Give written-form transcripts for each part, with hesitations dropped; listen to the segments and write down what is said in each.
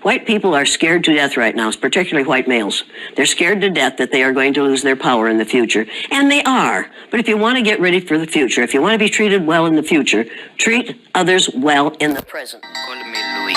White people are scared to death right now, particularly white males. They're scared to death that they are going to lose their power in the future. And they are. But if you want to get ready for the future, if you want to be treated well in the future, treat others well in the present. Call me Louis.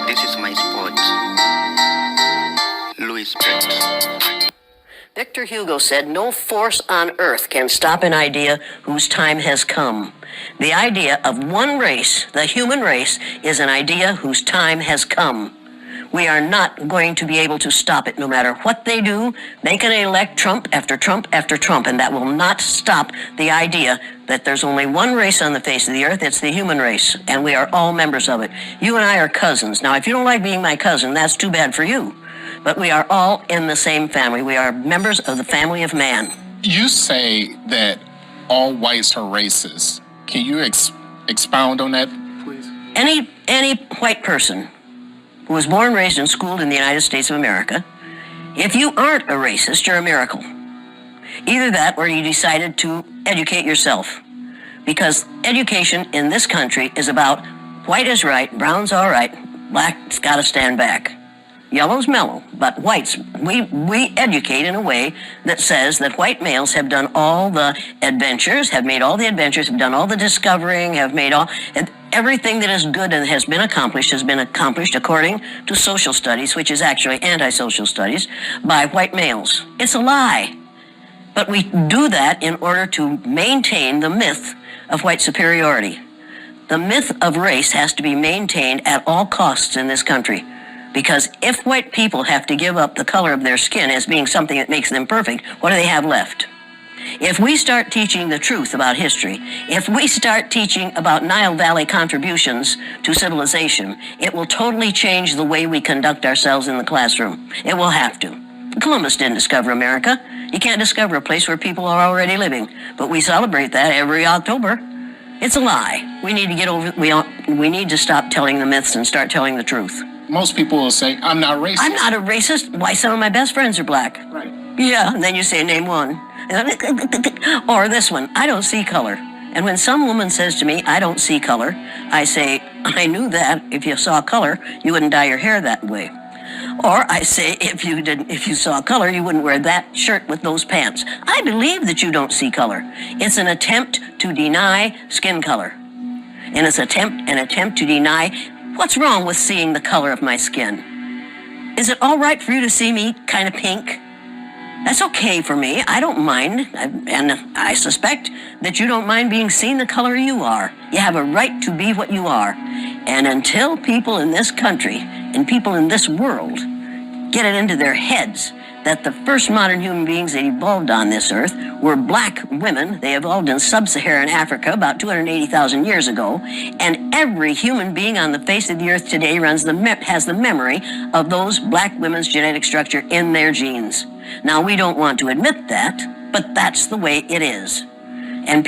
This is my sport. Louis Sport. Victor Hugo said, "No force on earth can stop an idea whose time has come." The idea of one race, the human race, is an idea whose time has come. We are not going to be able to stop it no matter what they do. They can elect Trump after Trump after Trump, and that will not stop the idea that there's only one race on the face of the earth. It's the human race, and we are all members of it. You and I are cousins. Now, if you don't like being my cousin, that's too bad for you. But we are all in the same family. We are members of the family of man. You say that all whites are racist. Can you expound on that, please? Any white person who was born, raised, and schooled in the United States of America, if you aren't a racist, you're a miracle. Either that or you decided to educate yourself. Because education in this country is about white is right, brown's all right, black's got to stand back. Yellow's mellow, but whites, we educate in a way that says that white males have done all the adventures, have made all the adventures, have done all the discovering, have made all, and everything that is good and has been accomplished according to social studies, which is actually anti-social studies, by white males. It's a lie. But we do that in order to maintain the myth of white superiority. The myth of race has to be maintained at all costs in this country. Because if white people have to give up the color of their skin as being something that makes them perfect, what do they have left? If we start teaching the truth about history, if we start teaching about Nile Valley contributions to civilization, it will totally change the way we conduct ourselves in the classroom. It will have to. Columbus didn't discover America. You can't discover a place where people are already living. But we celebrate that every October. It's a lie. We need to get over. We need to stop telling the myths and start telling the truth. Most people will say, I'm not racist. I'm not a racist. Why, some of my best friends are black. Right. Yeah, and then you say, name one. Or this one, I don't see color. And when some woman says to me, I don't see color, I say, I knew that. If you saw color, you wouldn't dye your hair that way. Or I say, if you saw color, you wouldn't wear that shirt with those pants. I believe that you don't see color. It's an attempt to deny skin color. And it's an attempt to deny what's wrong with seeing the color of my skin. Is it all right for you to see me kind of pink? That's okay for me. I don't mind. And I suspect that you don't mind being seen the color you are. You have a right to be what you are. And until people in this country and people in this world get it into their heads that the first modern human beings that evolved on this earth were black women. They evolved in sub-Saharan Africa about 280,000 years ago. And every human being on the face of the earth today has the memory of those black women's genetic structure in their genes. Now, we don't want to admit that, but that's the way it is. And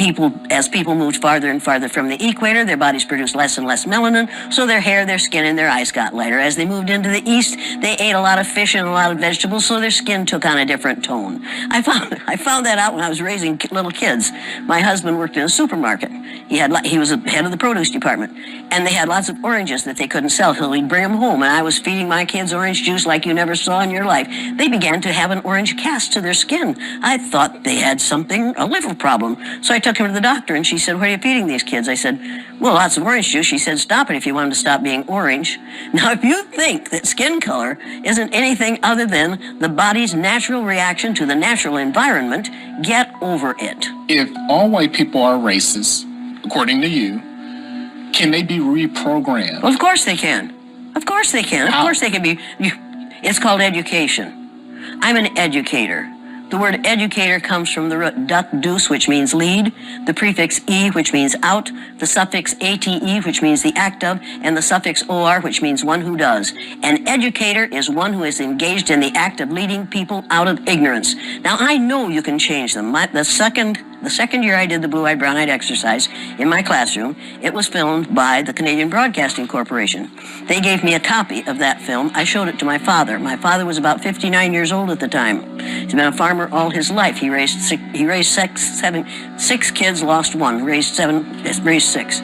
as people moved farther and farther from the equator, their bodies produced less and less melanin, so their hair, their skin, and their eyes got lighter. As they moved into the east, they ate a lot of fish and a lot of vegetables, so their skin took on a different tone. I found that out when I was raising little kids. My husband worked in a supermarket. He was the head of the produce department, and they had lots of oranges that they couldn't sell, so he'd bring them home, and I was feeding my kids orange juice like you never saw in your life. They began to have an orange cast to their skin. I thought they had a liver problem. So I took him to the doctor, and she said, what are you feeding these kids? I said, well, lots of orange juice. She said, stop it if you want them to stop being orange. Now, if you think that skin color isn't anything other than the body's natural reaction to the natural environment, get over it. If all white people are racist, according to you, can they be reprogrammed? Well, of course they can. Of course they can. How? Of course they can be. It's called education. I'm an educator. The word educator comes from the root dus, which means lead, the prefix e, which means out, the suffix ate, which means the act of, and the suffix or, which means one who does. An educator is one who is engaged in the act of leading people out of ignorance. Now, I know you can change them. The second year I did the blue-eyed, brown-eyed exercise in my classroom, it was filmed by the Canadian Broadcasting Corporation. They gave me a copy of that film. I showed it to my father. My father was about 59 years old at the time. He's been a farmer all his life. He raised six kids, lost one, raised six.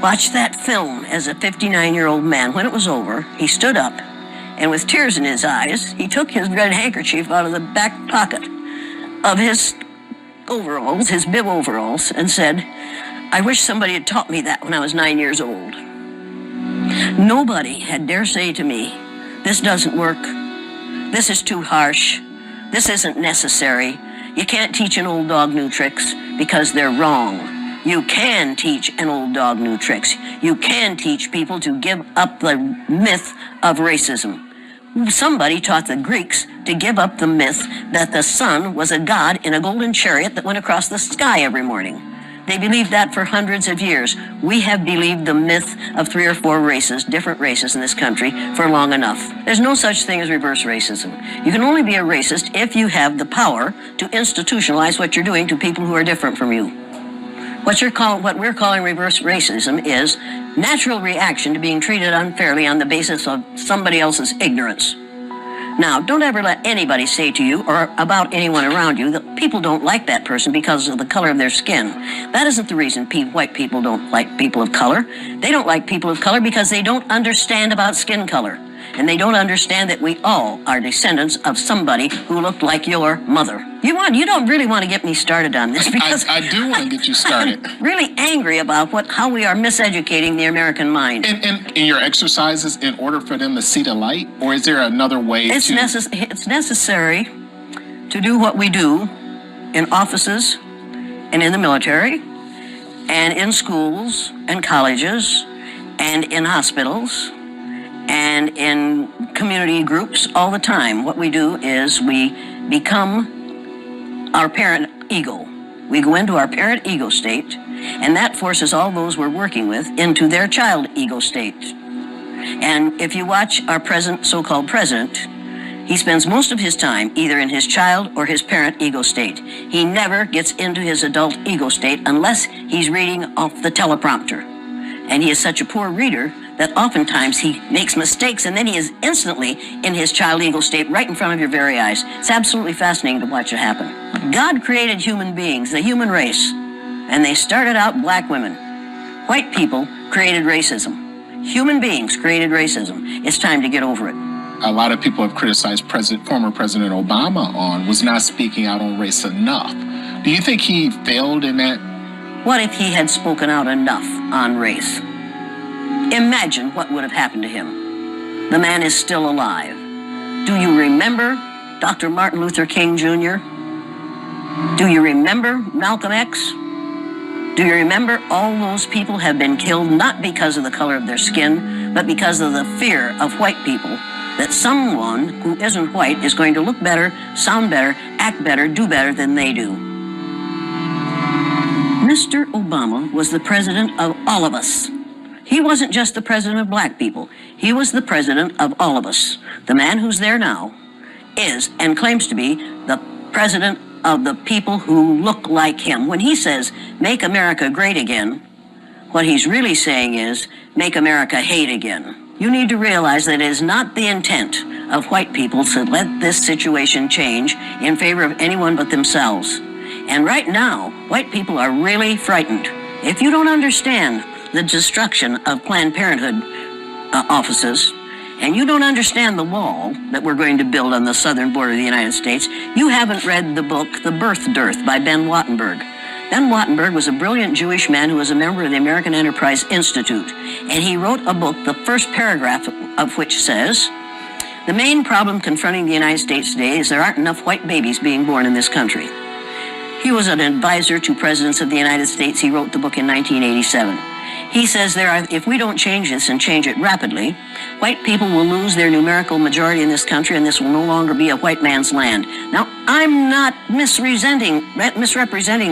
watched that film as a 59-year-old man. When it was over, he stood up, and with tears in his eyes, he took his red handkerchief out of the back pocket of his overalls, his bib overalls, and said, "I wish somebody had taught me that when I was 9 years old." Nobody had dare say to me, "This doesn't work. This is too harsh. This isn't necessary. You can't teach an old dog new tricks," because they're wrong. You can teach an old dog new tricks. You can teach people to give up the myth of racism. Somebody taught the Greeks to give up the myth that the sun was a god in a golden chariot that went across the sky every morning. They believed that for hundreds of years. We have believed the myth of 3 or 4 races, different races in this country, for long enough. There's no such thing as reverse racism. You can only be a racist if you have the power to institutionalize what you're doing to people who are different from you. What we're calling reverse racism is natural reaction to being treated unfairly on the basis of somebody else's ignorance. Now, don't ever let anybody say to you or about anyone around you that people don't like that person because of the color of their skin. That isn't the reason white people don't like people of color. They don't like people of color because they don't understand about skin color. And they don't understand that we all are descendants of somebody who looked like your mother. You don't really want to get me started on this because I do want to get you started. I'm really angry about how we are miseducating the American mind. And in your exercises, in order for them to see the light, or is there another way It's necessary to do what we do in offices and in the military and in schools and colleges and in hospitals and in community groups all the time. What we do is we become our parent ego. We go into our parent ego state, and that forces all those we're working with into their child ego state. And if you watch our present so-called president, he spends most of his time either in his child or his parent ego state. He never gets into his adult ego state unless he's reading off the teleprompter. And he is such a poor reader that oftentimes he makes mistakes, and then he is instantly in his child ego state right in front of your very eyes. It's absolutely fascinating to watch it happen. God created human beings, the human race, and they started out black women. White people created racism. Human beings created racism. It's time to get over it. A lot of people have criticized former President Obama was not speaking out on race enough. Do you think he failed in that? What if he had spoken out enough on race? Imagine what would have happened to him. The man is still alive. Do you remember Dr. Martin Luther King Jr.? Do you remember Malcolm X? Do you remember all those people have been killed not because of the color of their skin, but because of the fear of white people, that someone who isn't white is going to look better, sound better, act better, do better than they do. Mr. Obama was the president of all of us. He wasn't just the president of black people. He was the president of all of us. The man who's there now is and claims to be the president of the people who look like him. When he says, "Make America great again," what he's really saying is, "Make America hate again." You need to realize that it is not the intent of white people to let this situation change in favor of anyone but themselves. And right now, white people are really frightened. If you don't understand the destruction of Planned Parenthood offices, and you don't understand the wall that we're going to build on the southern border of the United States, you haven't read the book, The Birth Dearth by Ben Wattenberg. Ben Wattenberg was a brilliant Jewish man who was a member of the American Enterprise Institute, and he wrote a book, the first paragraph of which says, "The main problem confronting the United States today is there aren't enough white babies being born in this country." He was an advisor to presidents of the United States. He wrote the book in 1987. He says if we don't change this and change it rapidly, white people will lose their numerical majority in this country, and this will no longer be a white man's land. Now, I'm not misrepresenting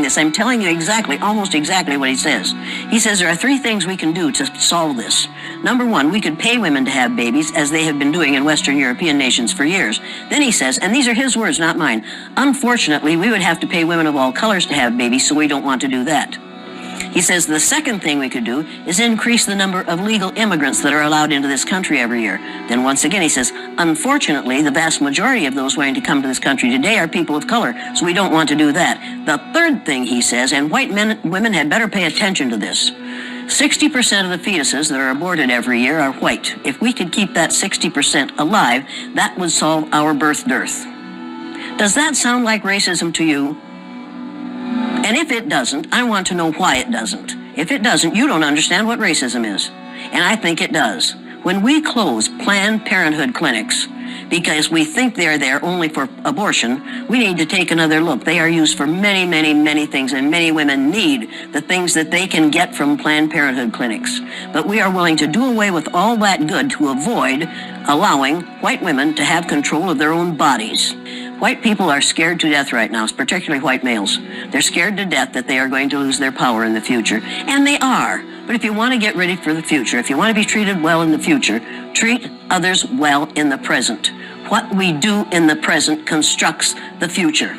this. I'm telling you almost exactly what he says. He says there are 3 things we can do to solve this. Number 1, we could pay women to have babies, as they have been doing in Western European nations for years. Then he says, and these are his words, not mine, "Unfortunately, we would have to pay women of all colors to have babies, so we don't want to do that." He says the second thing we could do is increase the number of legal immigrants that are allowed into this country every year. Then once again, he says, unfortunately, the vast majority of those wanting to come to this country today are people of color, so we don't want to do that. The third thing he says, and women had better pay attention to this, 60% of the fetuses that are aborted every year are white. If we could keep that 60% alive, that would solve our birth dearth. Does that sound like racism to you? And if it doesn't, I want to know why it doesn't. If it doesn't, you don't understand what racism is. And I think it does. When we close Planned Parenthood clinics because we think they're there only for abortion, we need to take another look. They are used for many, many, many things, and many women need the things that they can get from Planned Parenthood clinics. But we are willing to do away with all that good to avoid allowing white women to have control of their own bodies. White people are scared to death right now, particularly white males. They're scared to death that they are going to lose their power in the future, and they are. But if you want to get ready for the future, if you want to be treated well in the future, treat others well in the present. What we do in the present constructs the future.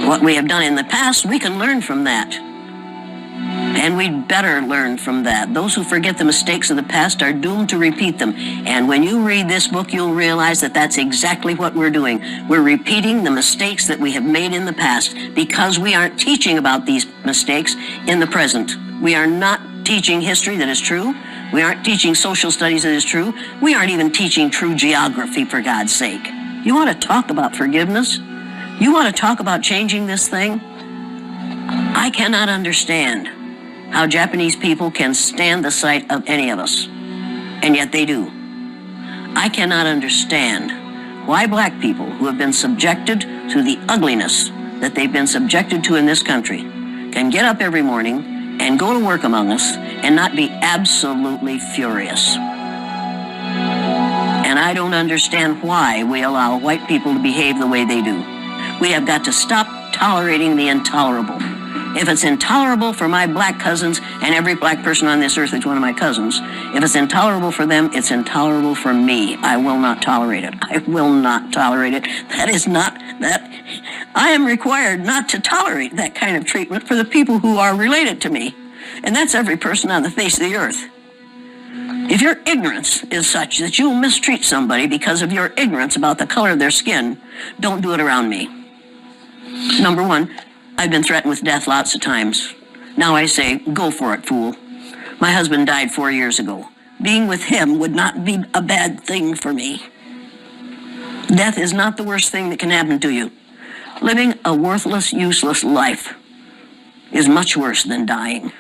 What we have done in the past, we can learn from that. And we'd better learn from that. Those who forget the mistakes of the past are doomed to repeat them. And when you read this book, you'll realize that that's exactly what we're doing. We're repeating the mistakes that we have made in the past because we aren't teaching about these mistakes in the present. We are not teaching history that is true. We aren't teaching social studies that is true. We aren't even teaching true geography, for God's sake. You want to talk about forgiveness? You want to talk about changing this thing? I cannot understand how Japanese people can stand the sight of any of us, and yet they do. I cannot understand why black people who have been subjected to the ugliness that they've been subjected to in this country can get up every morning and go to work among us and not be absolutely furious. And I don't understand why we allow white people to behave the way they do. We have got to stop tolerating the intolerable. If it's intolerable for my black cousins, and every black person on this earth is one of my cousins, if it's intolerable for them, it's intolerable for me. I will not tolerate it. I will not tolerate it. That is not that. I am required not to tolerate that kind of treatment for the people who are related to me. And that's every person on the face of the earth. If your ignorance is such that you'll mistreat somebody because of your ignorance about the color of their skin, don't do it around me. Number one, I've been threatened with death lots of times. Now I say, go for it, fool. My husband died 4 years ago. Being with him would not be a bad thing for me. Death is not the worst thing that can happen to you. Living a worthless, useless life is much worse than dying.